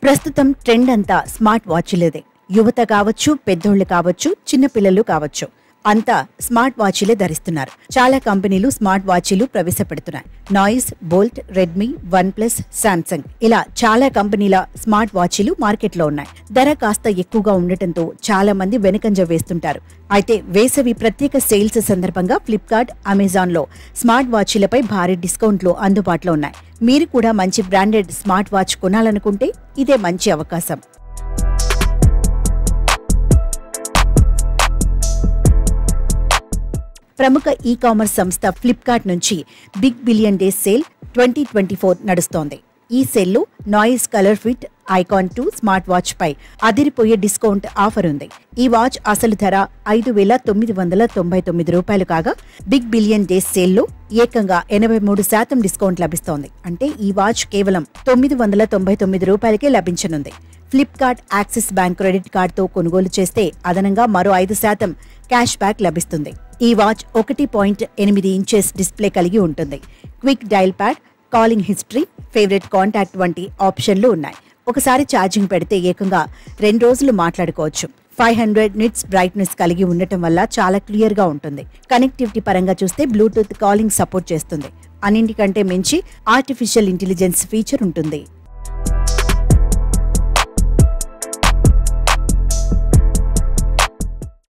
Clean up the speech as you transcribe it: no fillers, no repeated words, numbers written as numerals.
ప్రస్తుతం ట్రెండ్ అంతా స్మార్ట్ వాచ్లదే. యువత కావచ్చు, పెద్దోళ్లు కావచ్చు, చిన్నపిల్లలు కావచ్చు, అంతా స్మార్ట్ వాచ్లే ధరిస్తున్నారు. చాలా కంపెనీలు స్మార్ట్ వాచ్లు ప్రవేశపెడుతున్నాయి. Noise, Boult, Redmi, OnePlus, Samsung ఇలా చాలా కంపెనీల స్మార్ట్ వాచ్లు మార్కెట్లో ఉన్నాయి. ధర కాస్త ఎక్కువగా ఉండటంతో చాలా మంది వెనకంజ వేస్తుంటారు. అయితే వేసవి ప్రత్యేక సేల్స్ సందర్భంగా ఫ్లిప్కార్ట్, అమెజాన్లో స్మార్ట్ వాచ్లపై భారీ డిస్కౌంట్లు అందుబాటులో ఉన్నాయి. మీరు కూడా మంచి బ్రాండెడ్ స్మార్ట్ వాచ్ కొనాలనుకుంటే ఇదే మంచి అవకాశం. ప్రముఖ ఈ-కామర్స్ సంస్థ ఫ్లిప్కార్ట్ నుంచి బిగ్ బిలియన్ డేస్ సేల్ 2024 నడుస్తోంది. ఈ సేల్లో Noise colour fit icon 2 smart watch పై అదిరిపోయే డిస్కౌంట్ ఆఫర్ ఉంది. ఈ వాచ్ అసలు ధర 5,999 రూపాయలు కాగా బిగ్ బిలియన్ డేస్ సేల్లో ఏకంగా 83% డిస్కౌంట్ లభిస్తోంది. అంటే ఈ వాచ్ కేవలం 999 రూపాయలకే లభించనుంది. ఫ్లిప్కార్ట్ యాక్సిస్ బ్యాంక్ క్రెడిట్ కార్డుతో కొనుగోలు చేస్తే అదనంగా మరో 5% క్యాష్ బ్యాక్ లభిస్తుంది. ఈ వాచ్ 1.8 ఇంచెస్ డిస్ప్లే కలిగి ఉంటుంది. Quick dial pad, calling history, favourite contact వంటి ఆప్షన్లు ఉన్నాయి. ఒకసారి ఛార్జింగ్ పెడితే ఏకంగా 2 రోజులు మాట్లాడుకోవచ్చు. 500 నిట్స్ బ్రైట్నెస్ కలిగి ఉండటం వల్ల చాలా క్లియర్ గా ఉంటుంది. కనెక్టివిటీ పరంగా చూస్తే బ్లూటూత్ కాలింగ్ సపోర్ట్ చేస్తుంది. అన్నింటికంటే మించి ఆర్టిఫిషియల్ ఇంటెలిజెన్స్ ఫీచర్ ఉంటుంది.